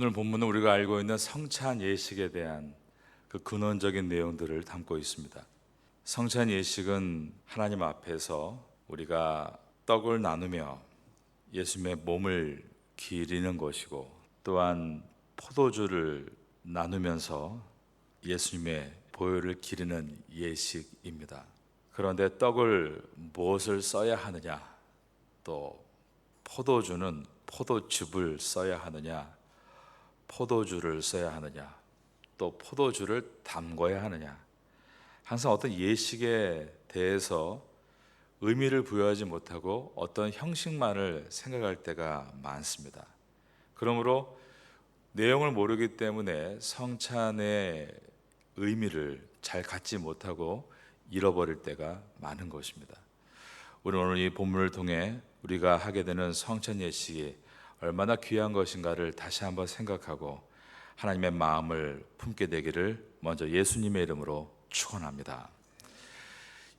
오늘 본문은 우리가 알고 있는 성찬 예식에 대한 그 근원적인 내용들을 담고 있습니다. 성찬 예식은 하나님 앞에서 우리가 떡을 나누며 예수님의 몸을 기리는 것이고, 또한 포도주를 나누면서 예수님의 보혈을 기리는 예식입니다. 그런데 떡을 무엇을 써야 하느냐, 또 포도주는 포도즙을 써야 하느냐, 포도주를 써야 하느냐, 또 포도주를 담궈야 하느냐, 항상 어떤 예식에 대해서 의미를 부여하지 못하고 어떤 형식만을 생각할 때가 많습니다. 그러므로 내용을 모르기 때문에 성찬의 의미를 잘 갖지 못하고 잃어버릴 때가 많은 것입니다. 우리는 오늘 이 본문을 통해 우리가 하게 되는 성찬 예식이 얼마나 귀한 것인가를 다시 한번 생각하고 하나님의 마음을 품게 되기를 먼저 예수님의 이름으로 축원합니다.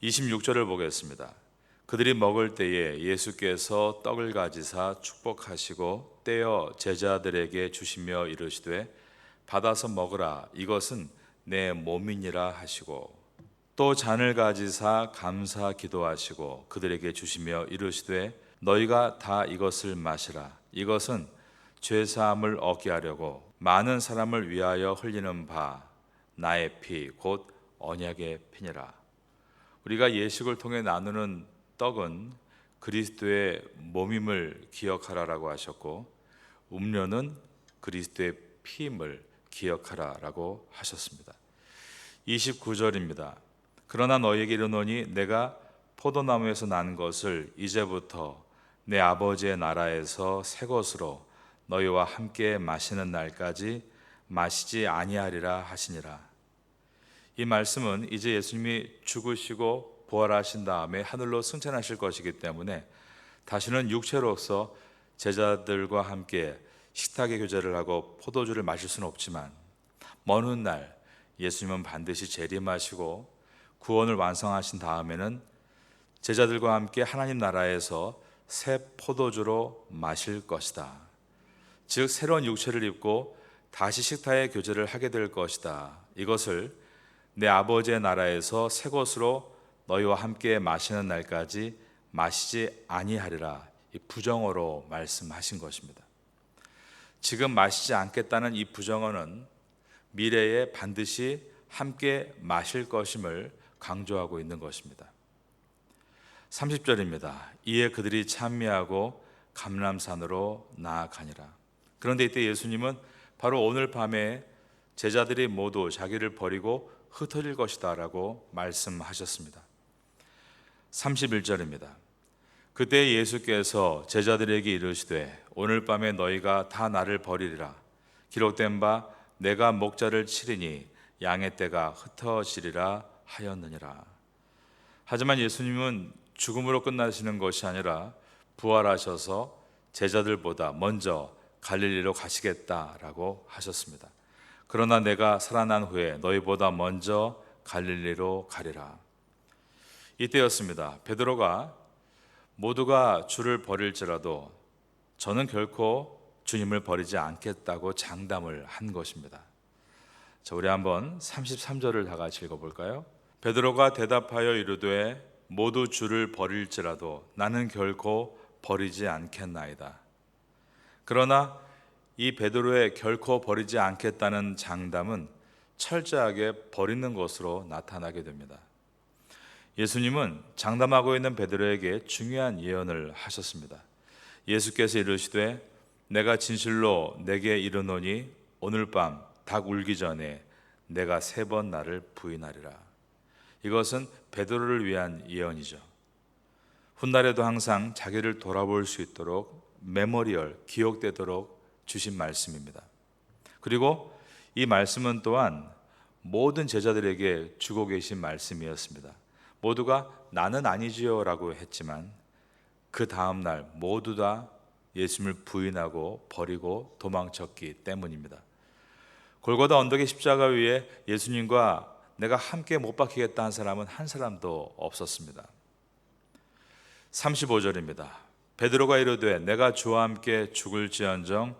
26절을 보겠습니다. 그들이 먹을 때에 예수께서 떡을 가지사 축복하시고 떼어 제자들에게 주시며 이르시되 받아서 먹으라, 이것은 내 몸이니라 하시고, 또 잔을 가지사 감사 기도하시고 그들에게 주시며 이르시되 너희가 다 이것을 마시라, 이것은 죄사함을 얻게 하려고 많은 사람을 위하여 흘리는 바 나의 피 곧 언약의 피니라. 우리가 예식을 통해 나누는 떡은 그리스도의 몸임을 기억하라라고 하셨고, 음료는 그리스도의 피임을 기억하라라고 하셨습니다. 29절입니다. 그러나 너희에게 이르노니 내가 포도나무에서 난 것을 이제부터 내 아버지의 나라에서 새 것으로 너희와 함께 마시는 날까지 마시지 아니하리라 하시니라. 이 말씀은 이제 예수님이 죽으시고 부활하신 다음에 하늘로 승천하실 것이기 때문에 다시는 육체로서 제자들과 함께 식탁의 교제를 하고 포도주를 마실 수는 없지만, 먼 훗날 예수님은 반드시 재림하시고 구원을 완성하신 다음에는 제자들과 함께 하나님 나라에서 새 포도주로 마실 것이다. 즉 새로운 육체를 입고 다시 식탁의 교제를 하게 될 것이다. 이것을 내 아버지의 나라에서 새 것으로 너희와 함께 마시는 날까지 마시지 아니하리라, 이 부정어로 말씀하신 것입니다. 지금 마시지 않겠다는 이 부정어는 미래에 반드시 함께 마실 것임을 강조하고 있는 것입니다. 30절입니다. 이에 그들이 찬미하고 감람산으로 나아가니라. 그런데 이때 예수님은 바로 오늘 밤에 제자들이 모두 자기를 버리고 흩어질 것이다 라고 말씀하셨습니다. 31절입니다. 그때 예수께서 제자들에게 이르시되 오늘 밤에 너희가 다 나를 버리리라. 기록된 바 내가 목자를 치리니 양의 떼가 흩어지리라 하였느니라. 하지만 예수님은 죽음으로 끝나시는 것이 아니라 부활하셔서 제자들보다 먼저 갈릴리로 가시겠다라고 하셨습니다. 그러나 내가 살아난 후에 너희보다 먼저 갈릴리로 가리라. 이때였습니다. 베드로가 모두가 주를 버릴지라도 저는 결코 주님을 버리지 않겠다고 장담을 한 것입니다. 자, 우리 한번 33절을 다 같이 읽어볼까요? 베드로가 대답하여 이르되 모두 주를 버릴지라도 나는 결코 버리지 않겠나이다. 그러나 이 베드로의 결코 버리지 않겠다는 장담은 철저하게 버리는 것으로 나타나게 됩니다. 예수님은 장담하고 있는 베드로에게 중요한 예언을 하셨습니다. 예수께서 이르시되 내가 진실로 내게 이르노니 오늘 밤 닭 울기 전에 내가 3번 나를 부인하리라. 이것은 베드로를 위한 예언이죠. 훗날에도 항상 자기를 돌아볼 수 있도록 메모리얼, 기억되도록 주신 말씀입니다. 그리고 이 말씀은 또한 모든 제자들에게 주고 계신 말씀이었습니다. 모두가 나는 아니지요 라고 했지만 그 다음날 모두 다 예수님을 부인하고 버리고 도망쳤기 때문입니다. 골고다 언덕의 십자가 위에 예수님과 내가 함께 못 박히겠다 한 사람은 한 사람도 없었습니다. 35절입니다. 베드로가 이르되 내가 주와 함께 죽을지언정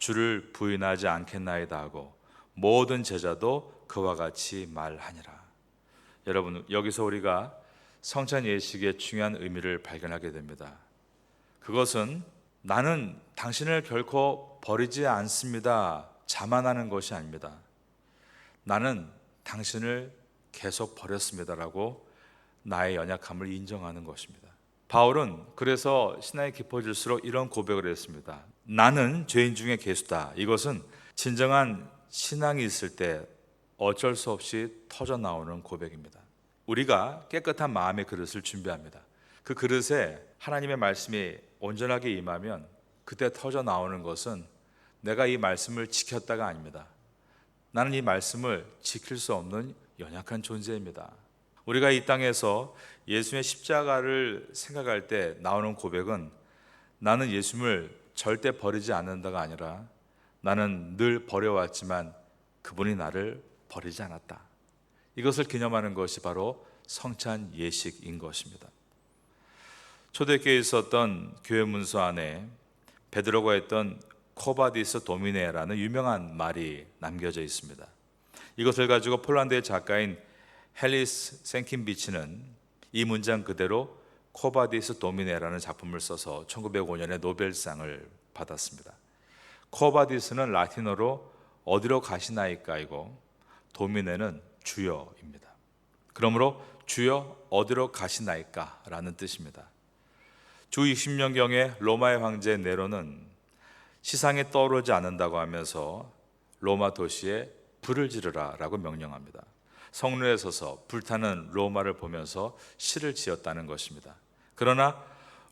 주를 부인하지 않겠나이다 하고 모든 제자도 그와 같이 말하니라. 여러분, 여기서 우리가 성찬 예식의 중요한 의미를 발견하게 됩니다. 그것은 나는 당신을 결코 버리지 않습니다 자만하는 것이 아닙니다. 나는 당신을 계속 버렸습니다라고 나의 연약함을 인정하는 것입니다. 바울은 그래서 신앙이 깊어질수록 이런 고백을 했습니다. 나는 죄인 중에 괴수다. 이것은 진정한 신앙이 있을 때 어쩔 수 없이 터져 나오는 고백입니다. 우리가 깨끗한 마음의 그릇을 준비합니다. 그 그릇에 하나님의 말씀이 온전하게 임하면 그때 터져 나오는 것은 내가 이 말씀을 지켰다가 아닙니다. 나는 이 말씀을 지킬 수 없는 연약한 존재입니다. 우리가 이 땅에서 예수님의 십자가를 생각할 때 나오는 고백은 나는 예수님을 절대 버리지 않는다가 아니라 나는 늘 버려왔지만 그분이 나를 버리지 않았다. 이것을 기념하는 것이 바로 성찬 예식인 것입니다. 초대교회에 있었던 교회 문서 안에 베드로가 했던 코바디스 도미네라는 유명한 말이 남겨져 있습니다. 이것을 가지고 폴란드의 작가인 헬리스 생킨비치는 이 문장 그대로 코바디스 도미네라는 작품을 써서 1905년에 노벨상을 받았습니다. 코바디스는 라틴어로 어디로 가시나이까이고 도미네는 주여입니다. 그러므로 주여 어디로 가시나이까라는 뜻입니다. 주 60년경에 로마의 황제 네로는 시상에 떠오르지 않는다고 하면서 로마 도시에 불을 지르라 라고 명령합니다. 성루에 서서 불타는 로마를 보면서 시를 지었다는 것입니다. 그러나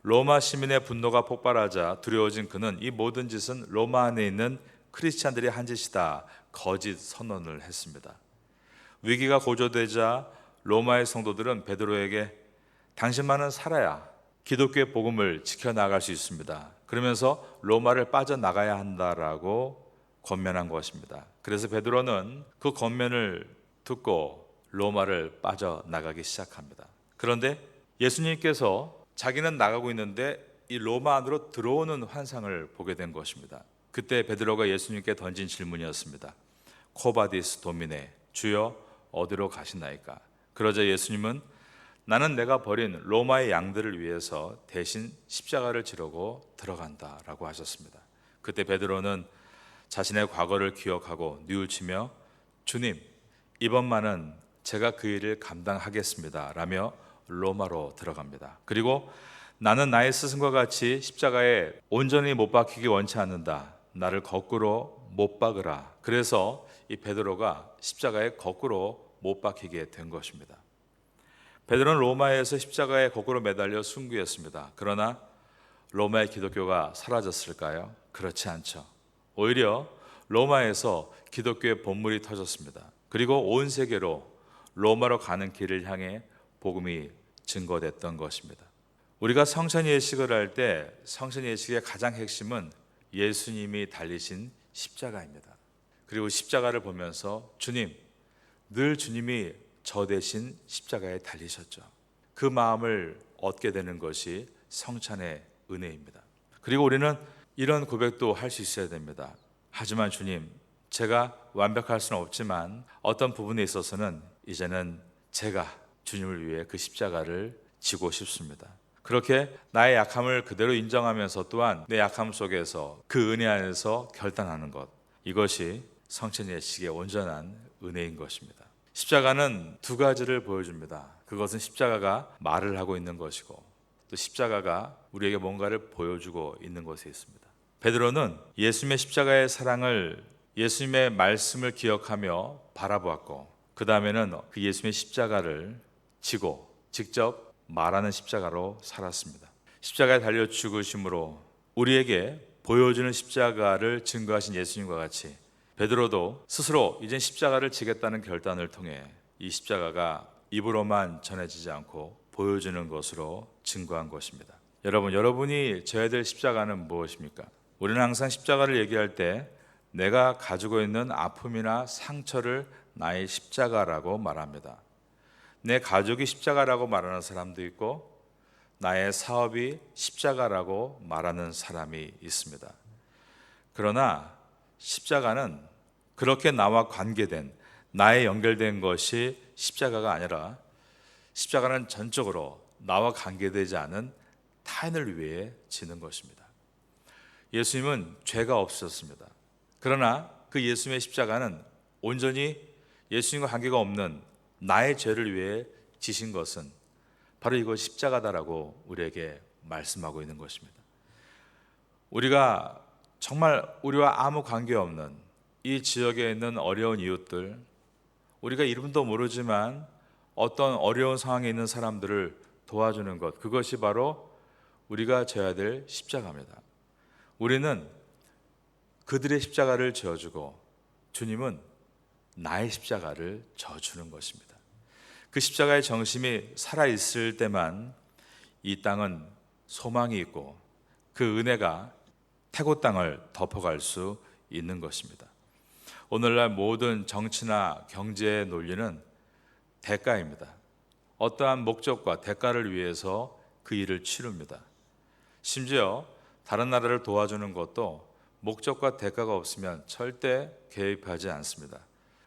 로마 시민의 분노가 폭발하자 두려워진 그는 이 모든 짓은 로마 안에 있는 크리스찬들이 한 짓이다 거짓 선언을 했습니다. 위기가 고조되자 로마의 성도들은 베드로에게 당신만은 살아야 기독교의 복음을 지켜나갈 수 있습니다. 그러면서 로마를 빠져나가야 한다라고 권면한 것입니다. 그래서 베드로는 그 권면을 듣고 로마를 빠져나가기 시작합니다. 그런데 예수님께서 자기는 나가고 있는데 이 로마 안으로 들어오는 환상을 보게 된 것입니다. 그때 베드로가 예수님께 던진 질문이었습니다. 코바디스 도미네, 주여 어디로 가시나이까? 그러자 예수님은 나는 내가 버린 로마의 양들을 위해서 대신 십자가를 지르고 들어간다 라고 하셨습니다. 그때 베드로는 자신의 과거를 기억하고 뉘우치며 주님, 이번만은 제가 그 일을 감당하겠습니다 라며 로마로 들어갑니다. 그리고 나는 나의 스승과 같이 십자가에 온전히 못 박히기 원치 않는다. 나를 거꾸로 못 박으라. 그래서 이 베드로가 십자가에 거꾸로 못 박히게 된 것입니다. 베드로는 로마에서 십자가에 거꾸로 매달려 순교했습니다. 그러나 로마의 기독교가 사라졌을까요? 그렇지 않죠. 오히려 로마에서 기독교의 본물이 터졌습니다. 그리고 온 세계로 로마로 가는 길을 향해 복음이 증거됐던 것입니다. 우리가 성찬 예식을 할 때 성찬 예식의 가장 핵심은 예수님이 달리신 십자가입니다. 그리고 십자가를 보면서 주님, 늘 주님이 저 대신 십자가에 달리셨죠. 그 마음을 얻게 되는 것이 성찬의 은혜입니다. 그리고 우리는 이런 고백도 할 수 있어야 됩니다. 하지만 주님, 제가 완벽할 수는 없지만 어떤 부분에 있어서는 이제는 제가 주님을 위해 그 십자가를 지고 싶습니다. 그렇게 나의 약함을 그대로 인정하면서 또한 내 약함 속에서 그 은혜 안에서 결단하는 것, 이것이 성찬 예식의 온전한 은혜인 것입니다. 십자가는 두 가지를 보여줍니다. 그것은 십자가가 말을 하고 있는 것이고 또 십자가가 우리에게 뭔가를 보여주고 있는 것이 있습니다. 베드로는 예수님의 십자가의 사랑을, 예수님의 말씀을 기억하며 바라보았고 그 다음에는 그 예수님의 십자가를 지고 직접 말하는 십자가로 살았습니다. 십자가에 달려 죽으심으로 우리에게 보여주는 십자가를 증거하신 예수님과 같이 베드로도 스스로 이젠 십자가를 지겠다는 결단을 통해 이 십자가가 입으로만 전해지지 않고 보여주는 것으로 증거한 것입니다. 여러분이 져야 될 십자가는 무엇입니까? 우리는 항상 십자가를 얘기할 때 내가 가지고 있는 아픔이나 상처를 나의 십자가라고 말합니다. 내 가족이 십자가라고 말하는 사람도 있고 나의 사업이 십자가라고 말하는 사람이 있습니다. 그러나 십자가는 그렇게 나와 관계된, 나에 연결된 것이 십자가가 아니라 십자가는 전적으로 나와 관계되지 않은 타인을 위해 지는 것입니다. 예수님은 죄가 없으셨습니다. 그러나 그 예수님의 십자가는 온전히 예수님과 관계가 없는 나의 죄를 위해 지신 것은 바로 이것 십자가다라고 우리에게 말씀하고 있는 것입니다. 우리가 정말 우리와 아무 관계없는 이 지역에 있는 어려운 이웃들, 우리가 이름도 모르지만 어떤 어려운 상황에 있는 사람들을 도와주는 것, 그것이 바로 우리가 져야 될 십자가입니다. 우리는 그들의 십자가를 져주고 주님은 나의 십자가를 져주는 것입니다. 그 십자가의 정심이 살아있을 때만 이 땅은 소망이 있고 그 은혜가 태고 땅을 덮어갈 수 있는 것입니다. 오늘날 모든 정치나 경제의 논리는 대가입니다. 어떠한 목적과 대가를 위해서 그 일을 치릅니다. 심지어 다른 나라를 도와주는 것도 목적과 대가가 없으면 절대 개입하지 않습니다.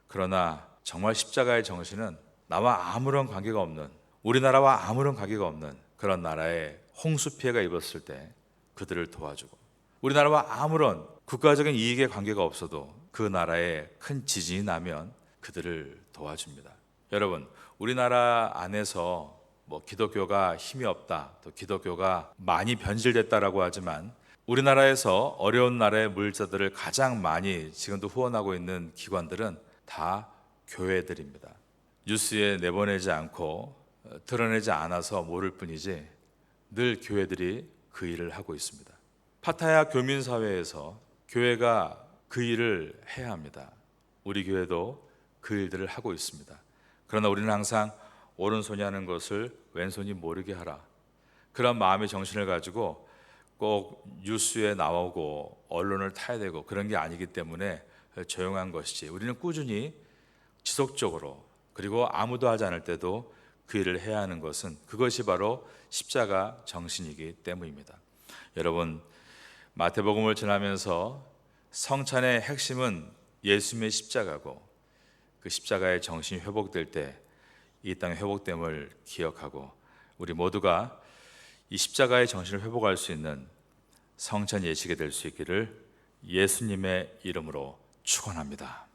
그러나 정말 십자가의 정신은 나와 아무런 관계가 없는, 우리나라와 아무런 관계가 없는 그런 나라에 홍수 피해가 입었을 때 그들을 도와주고, 우리나라와 아무런 국가적인 이익에 관계가 없어도 그 나라에 큰 지진이 나면 그들을 도와줍니다. 여러분, 우리나라 안에서 기독교가 힘이 없다, 또 기독교가 많이 변질됐다라고 하지만 우리나라에서 어려운 나라의 물자들을 가장 많이 지금도 후원하고 있는 기관들은 다 교회들입니다. 뉴스에 내보내지 않고 드러내지 않아서 모를 뿐이지 늘 교회들이 그 일을 하고 있습니다. 파타야 교민사회에서 교회가 그 일을 해야 합니다. 우리 교회도 그 일들을 하고 있습니다. 그러나 우리는 항상 오른손이 하는 것을 왼손이 모르게 하라, 그런 마음의 정신을 가지고 꼭 뉴스에 나오고 언론을 타야 되고 그런 게 아니기 때문에 조용한 것이지, 우리는 꾸준히 지속적으로, 그리고 아무도 하지 않을 때도 그 일을 해야 하는 것은 그것이 바로 십자가 정신이기 때문입니다. 여러분, 마태복음을 지나면서 성찬의 핵심은 예수님의 십자가고, 그 십자가의 정신이 회복될 때 이 땅의 회복됨을 기억하고 우리 모두가 이 십자가의 정신을 회복할 수 있는 성찬 예식이 될 수 있기를 예수님의 이름으로 축원합니다.